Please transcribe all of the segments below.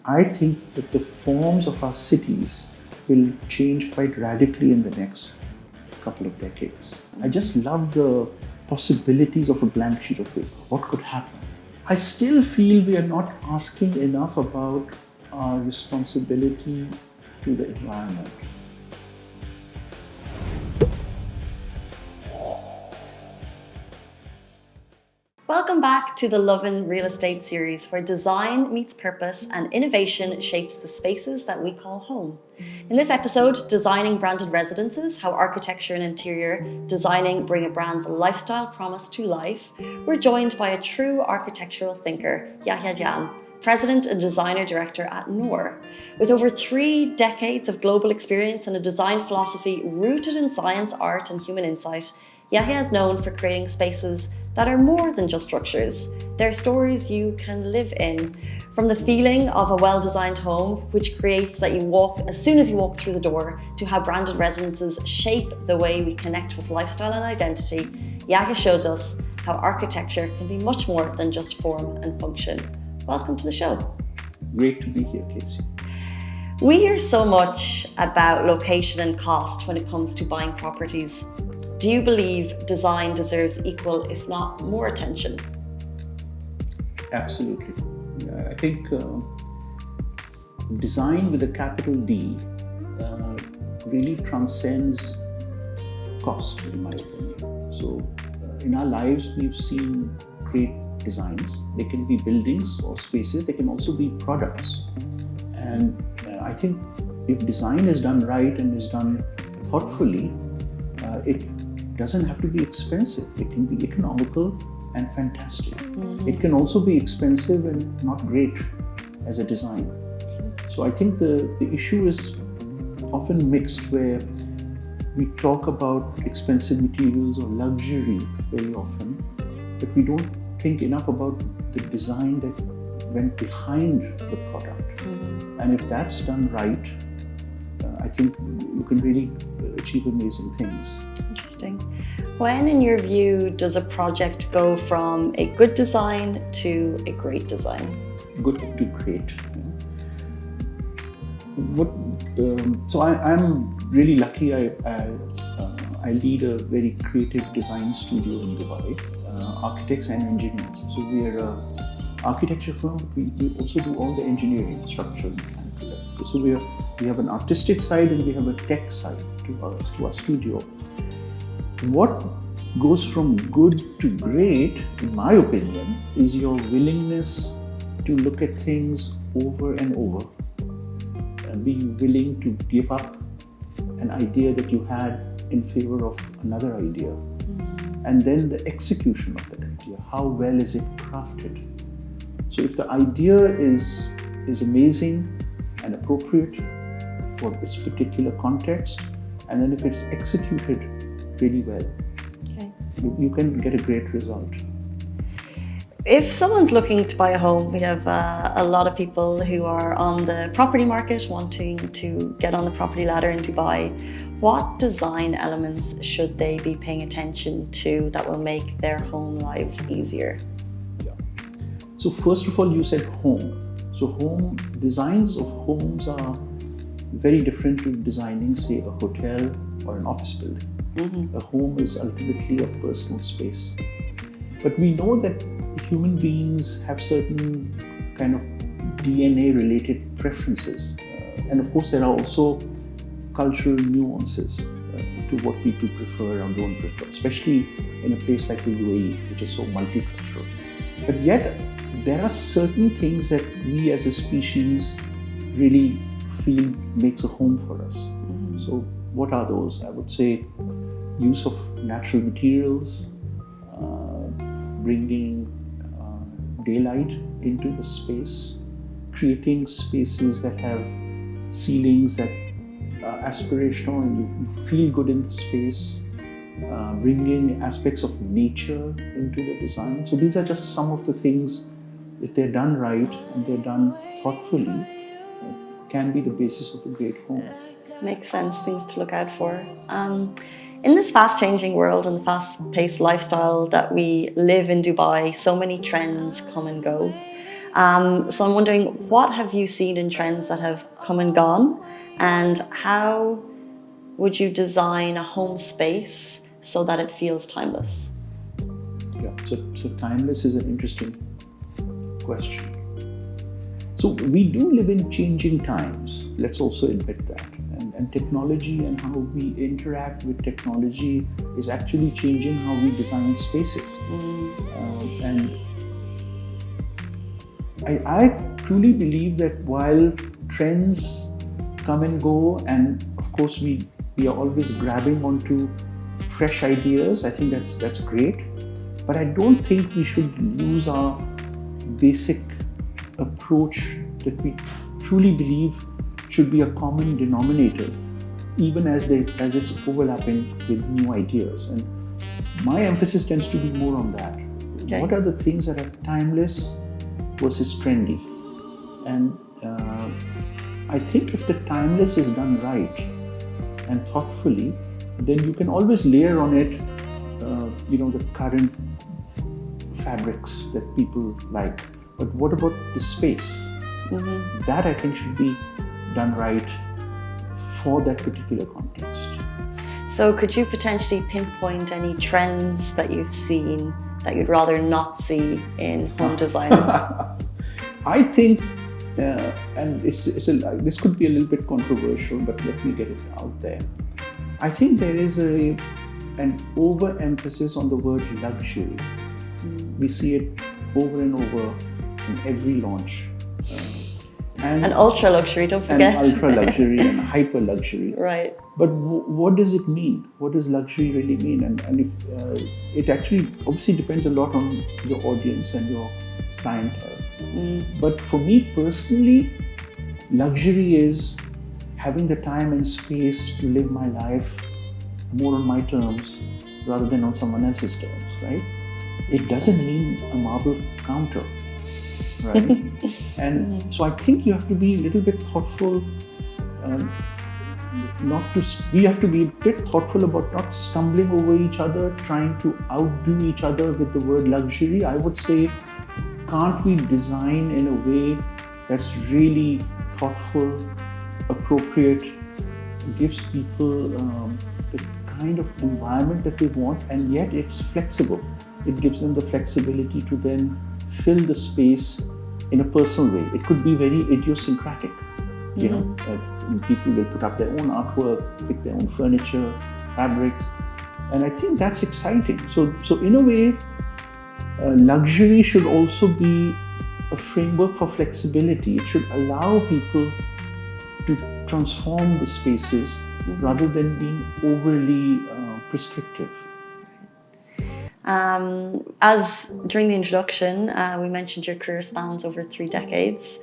I think that the forms of our cities will change quite radically in the next couple of decades. I just love the possibilities of a blank sheet of paper. What could happen? I still feel we are not asking enough about our responsibility to the environment. Welcome back to the Lovin Real Estate Series, where design meets purpose and innovation shapes the spaces that we call home. In this episode, Designing Branded Residences, how architecture and interior designing bring a brand's lifestyle promise to life, we're joined by a true architectural thinker, Yahya Jan, President and Designer Director at NORR. With over 3 decades of global experience and a design philosophy rooted in science, art and human insight, Yahya is known for creating spaces that are more than just structures. They're stories you can live in. From the feeling of a well-designed home, which creates that you walk as soon as you walk through the door, to how branded residences shape the way we connect with lifestyle and identity, Yahya shows us how architecture can be much more than just form and function. Welcome to the show. Great to be here, Casey. We hear so much about location and cost when it comes to buying properties. Do you believe design deserves equal, if not more, attention? Absolutely. I think design with a capital D really transcends cost, in my opinion. So in our lives, we've seen great designs. They can be buildings or spaces. They can also be products. And I think if design is done right and is done thoughtfully, it doesn't have to be expensive. It can be economical and fantastic. Mm-hmm. It can also be expensive and not great as a design. So I think the issue is often mixed, where we talk about expensive materials or luxury very often, but we don't think enough about the design that went behind the product. Mm-hmm. And if that's done right, I think you can really achieve amazing things. Interesting. When, in your view, does a project go from a good design to a great design? Good to great. So I'm really lucky. I lead a very creative design studio in Dubai, architects and engineers. So we are an architecture firm, but we also do all the engineering, structural, mechanical, electrical. So we have an artistic side and we have a tech side to our studio. What goes from good to great, in my opinion, is your willingness to look at things over and over and be willing to give up an idea that you had in favor of another idea. Mm-hmm. And then the execution of that idea. How well is it crafted? So if the idea is amazing and appropriate for its particular context, and then if it's executed really well, okay, you can get a great result. If someone's looking to buy a home, we have a lot of people who are on the property market wanting to get on the property ladder in Dubai. What design elements should they be paying attention to that will make their home lives easier? Yeah. So first of all, you said home. So home designs of homes are very different to designing, say, a hotel or an office building. Mm-hmm. A home is ultimately a personal space. But we know that human beings have certain kind of DNA-related preferences. And of course, there are also cultural nuances to what people prefer or don't prefer, especially in a place like the UAE, which is so multicultural. But yet, there are certain things that we as a species really feel makes a home for us. Mm-hmm. So what are those? I would say use of natural materials, bringing daylight into the space, creating spaces that have ceilings that are aspirational and you feel good in the space, bringing aspects of nature into the design. So these are just some of the things, if they're done right and they're done thoughtfully, can be the basis of a great home. Makes sense, things to look out for. In this fast-changing world and the fast-paced lifestyle that we live in Dubai, so many trends come and go. So I'm wondering, what have you seen in trends that have come and gone, and how would you design a home space so that it feels timeless? Yeah, so timeless is an interesting question. So we do live in changing times. Let's also admit that. And technology and how we interact with technology is actually changing how we design spaces. And I truly believe that while trends come and go, and of course we are always grabbing onto fresh ideas, I think that's great. But I don't think we should lose our basic approach that we truly believe should be a common denominator, even as it's overlapping with new ideas. And my emphasis tends to be more on that. Okay. What are the things that are timeless versus trendy? And I think if the timeless is done right and thoughtfully, then you can always layer on it, the current fabrics that people like. But what about the space? That I think should be done right for that particular context. So could you potentially pinpoint any trends that you've seen that you'd rather not see in home design? I think, and this could be a little bit controversial, but let me get it out there. I think there is an overemphasis on the word luxury. We see it over and over in every launch. And ultra luxury, don't forget. And ultra luxury and hyper luxury. Right. But what does it mean? What does luxury really mean? And if it actually obviously depends a lot on your audience and your clientele. But for me personally, luxury is having the time and space to live my life more on my terms rather than on someone else's terms, right? It doesn't mean a marble counter, right? And so I think you have to be a little bit thoughtful, we have to be a bit thoughtful about not stumbling over each other, trying to outdo each other with the word luxury. I would say, can't we design in a way that's really thoughtful, appropriate, gives people the kind of environment that they want, and yet it's flexible. It gives them the flexibility to then fill the space in a personal way. It could be very idiosyncratic. People will put up their own artwork, pick their own furniture, fabrics, and I think that's exciting. So in a way, luxury should also be a framework for flexibility. It should allow people to transform the spaces rather than being overly prescriptive. As during the introduction, we mentioned your career spans over 3 decades.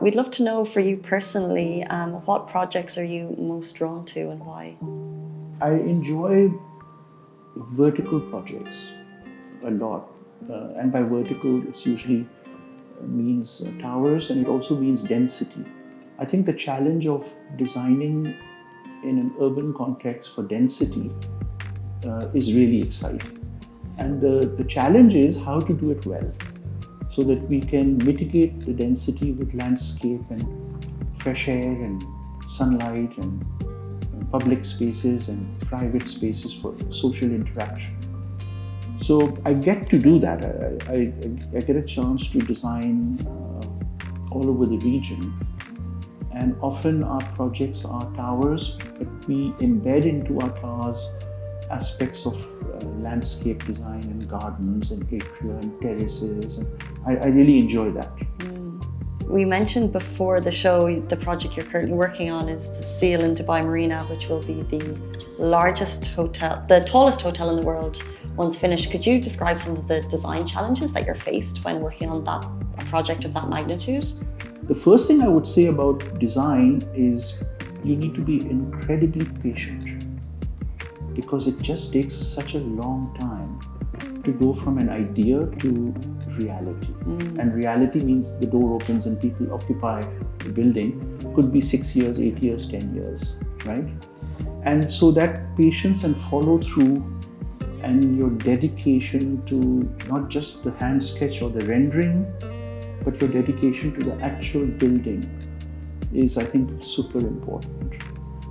We'd love to know for you personally, what projects are you most drawn to and why? I enjoy vertical projects a lot. And by vertical, it usually means towers, and it also means density. I think the challenge of designing in an urban context for density is really exciting. And the challenge is how to do it well, so that we can mitigate the density with landscape and fresh air and sunlight and public spaces and private spaces for social interaction. So I get to do that. I get a chance to design all over the region. And often our projects are towers, but we embed into our towers aspects of landscape design and gardens and atria and terraces. And I really enjoy that. We mentioned before the show, the project you're currently working on is the Seal in Dubai Marina, which will be the tallest hotel in the world once finished. Could you describe some of the design challenges that you're faced when working on a project of that magnitude? The first thing I would say about design is you need to be incredibly patient, because it just takes such a long time to go from an idea to reality. And reality means the door opens and people occupy the building. Could be 6 years, 8 years, 10 years, right? And so that patience and follow through and your dedication to not just the hand sketch or the rendering, but your dedication to the actual building is, I think, super important.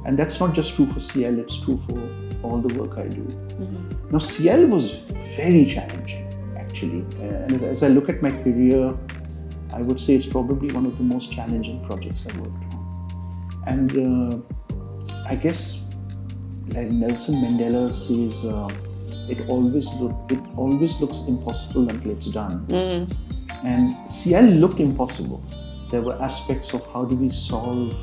And that's not just true for CL, it's true for all the work I do. Mm-hmm. Now, CL was very challenging, actually. And as I look at my career, I would say it's probably one of the most challenging projects I worked on. And I guess, like Nelson Mandela says, it always looks impossible until it's done. Mm. And CL looked impossible. There were aspects of how do we solve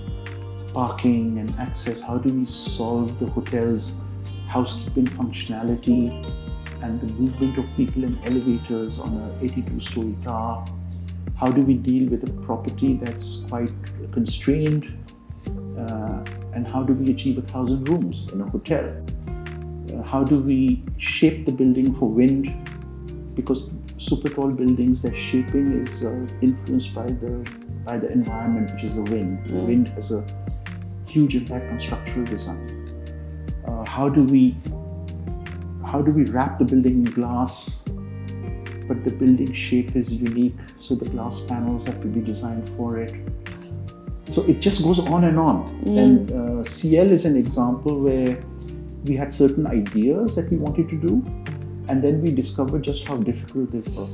parking and access, how do we solve the hotel's housekeeping functionality and the movement of people in elevators on an 82-story tower. How do we deal with a property that's quite constrained? And how do we achieve 1,000 rooms in a hotel? How do we shape the building for wind? Because super tall buildings, their shaping is influenced by the environment, which is the wind. The wind has a huge impact on structural design. How do we wrap the building in glass, but the building shape is unique, so the glass panels have to be designed for it. So it just goes on and on. And CL is an example where we had certain ideas that we wanted to do, and then we discovered just how difficult they were.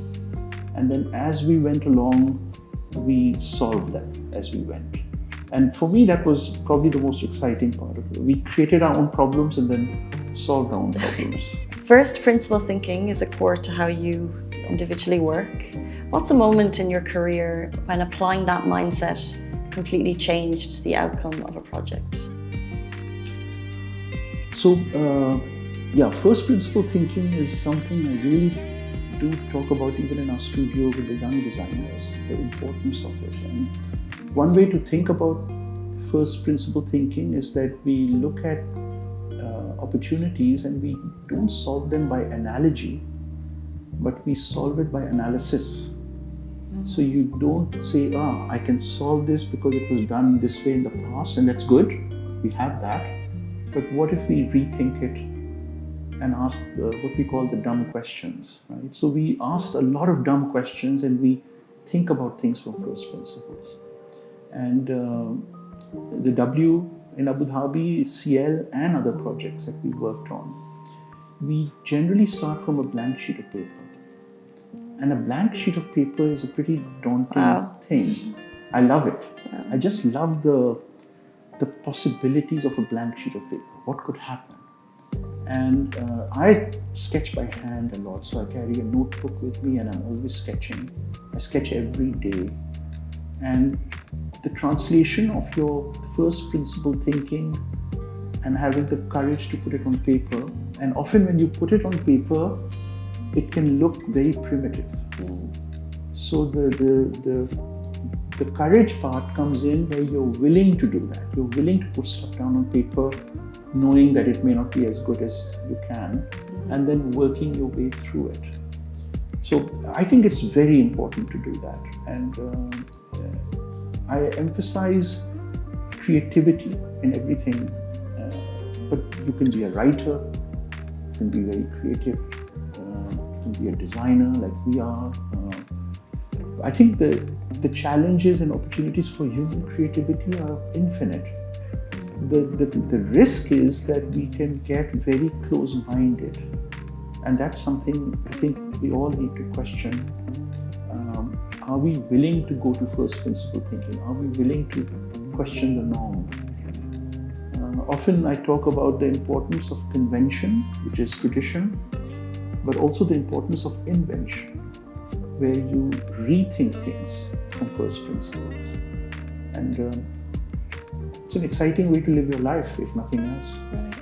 And then as we went along, we solved them as we went. And for me, that was probably the most exciting part of it. We created our own problems and then solved our own problems. First principle thinking is a core to how you individually work. What's a moment in your career when applying that mindset completely changed the outcome of a project? So, first principle thinking is something I really do talk about even in our studio with the young designers, the importance of it. And one way to think about first principle thinking is that we look at opportunities and we don't solve them by analogy, but we solve it by analysis. Mm-hmm. So you don't say, I can solve this because it was done this way in the past, and that's good, we have that. But what if we rethink it and ask what we call the dumb questions, right? So we ask a lot of dumb questions and we think about things from first principles. And the W in Abu Dhabi, CL and other projects that we worked on, we generally start from a blank sheet of paper. And a blank sheet of paper is a pretty daunting thing. I love it. Yeah. I just love the possibilities of a blank sheet of paper. What could happen? And I sketch by hand a lot, so I carry a notebook with me and I'm always sketching. I sketch every day. And the translation of your first principle thinking and having the courage to put it on paper, and often when you put it on paper, it can look very primitive. So the courage part comes in where you're willing to do that. You're willing to put stuff down on paper, knowing that it may not be as good as you can, and then working your way through it. So I think it's very important to do that. And I emphasize creativity in everything, but you can be a writer, you can be very creative, you can be a designer like we are. I think the challenges and opportunities for human creativity are infinite. The risk is that we can get very close-minded, and that's something I think we all need to question. Are we willing to go to first principle thinking? Are we willing to question the norm? Often I talk about the importance of convention, which is tradition, but also the importance of invention, where you rethink things from first principles. And it's an exciting way to live your life, if nothing else. Right.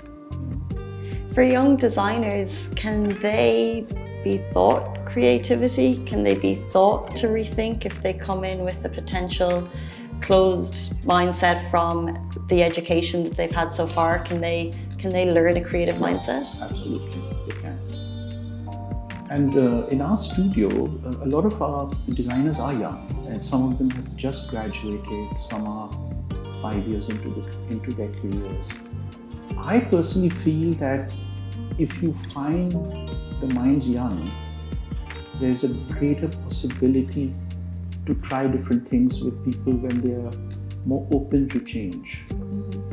For young designers, can they be taught creativity? Can they be taught to rethink if they come in with a potential closed mindset from the education that they've had so far? Can they learn a creative mindset? Absolutely, they can. And in our studio, a lot of our designers are young, and some of them have just graduated, some are 5 years into their careers. I personally feel that if you find the minds young, there's a greater possibility to try different things with people when they are more open to change.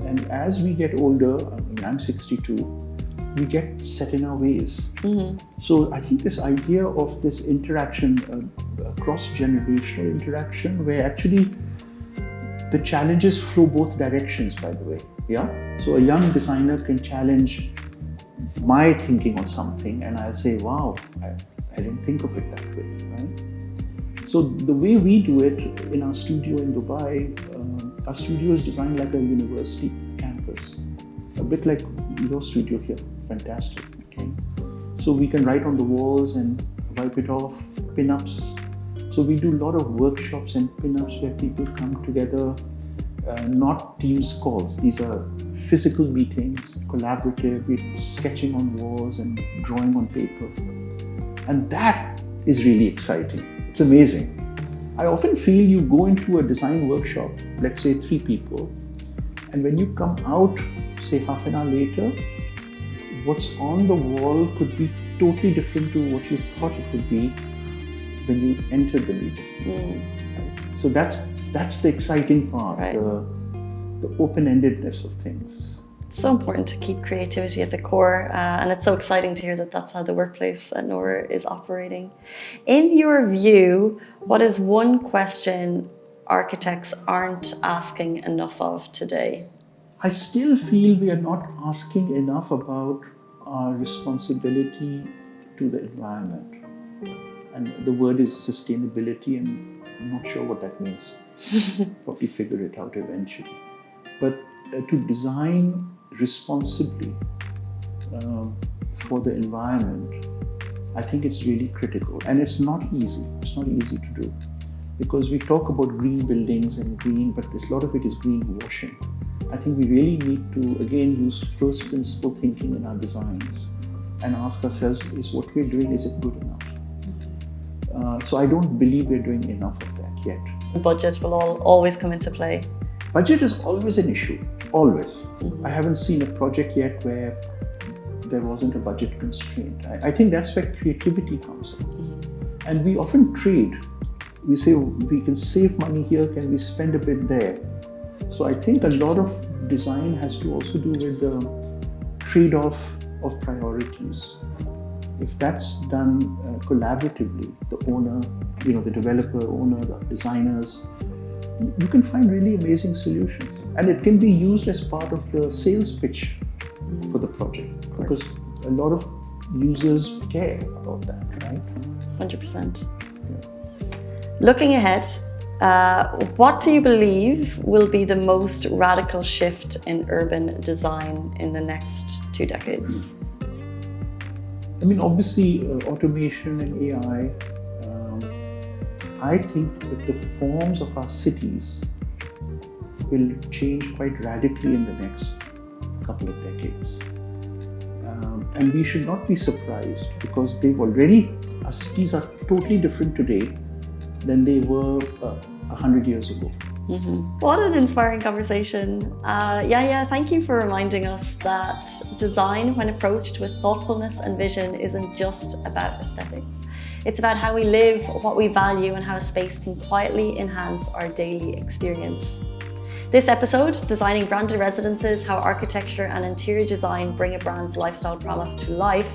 And as we get older, I mean, I'm 62, we get set in our ways. So I think this idea of this interaction, cross-generational interaction, where actually the challenges flow both directions, by the way. Yeah. So a young designer can challenge my thinking on something, and I'll say, "Wow, I didn't think of it that way." Right. So the way we do it in our studio in Dubai, our studio is designed like a university campus, a bit like your studio here. Fantastic. Okay. So we can write on the walls and wipe it off, pin-ups. So we do a lot of workshops and pin-ups where people come together, not Teams calls. These are physical meetings, collaborative, we're sketching on walls and drawing on paper. And that is really exciting. It's amazing. I often feel you go into a design workshop, let's say 3 people, and when you come out, say half an hour later, what's on the wall could be totally different to what you thought it would be when you entered the meeting. Right? So that's the exciting part, right. The open-endedness of things. It's so important to keep creativity at the core, and it's so exciting to hear that that's how the workplace at NORR is operating. In your view, what is one question architects aren't asking enough of today? I still feel we are not asking enough about our responsibility to the environment. And the word is sustainability, and I'm not sure what that means. Probably figure it out eventually. But to design responsibly for the environment, I think it's really critical. And it's not easy. It's not easy to do. Because we talk about green buildings and green, but a lot of it is greenwashing. I think we really need to, again, use first principle thinking in our designs and ask ourselves, is what we're doing, is it good enough? So I don't believe we're doing enough of that yet. Budget will always come into play. Budget is always an issue, always. I haven't seen a project yet where there wasn't a budget constraint. I think that's where creativity comes in. And we often trade. We say, we can save money here, can we spend a bit there? So I think a lot of design has to also do with the trade-off of priorities. If that's done collaboratively, the owner, the developer, owner, the designers, you can find really amazing solutions. And it can be used as part of the sales pitch for the project, because a lot of users care about that, right? 100%. Yeah. Looking ahead, what do you believe will be the most radical shift in urban design in the next 2 decades? I mean, obviously, automation and AI, I think that the forms of our cities will change quite radically in the next couple of decades. And we should not be surprised, because our cities are totally different today than they were 100 years ago. What an inspiring conversation. Yahya, thank you for reminding us that design, when approached with thoughtfulness and vision, isn't just about aesthetics. It's about how we live, what we value, and how a space can quietly enhance our daily experience. This episode, Designing Branded Residences, How Architecture and Interior Design Bring a Brand's Lifestyle Promise to Life,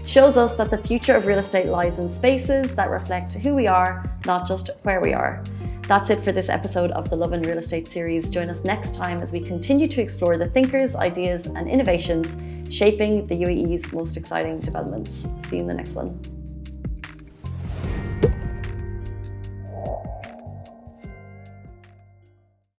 shows us that the future of real estate lies in spaces that reflect who we are, not just where we are. That's it for this episode of the Lovin Real Estate Series. Join us next time as we continue to explore the thinkers, ideas, and innovations shaping the UAE's most exciting developments. See you in the next one.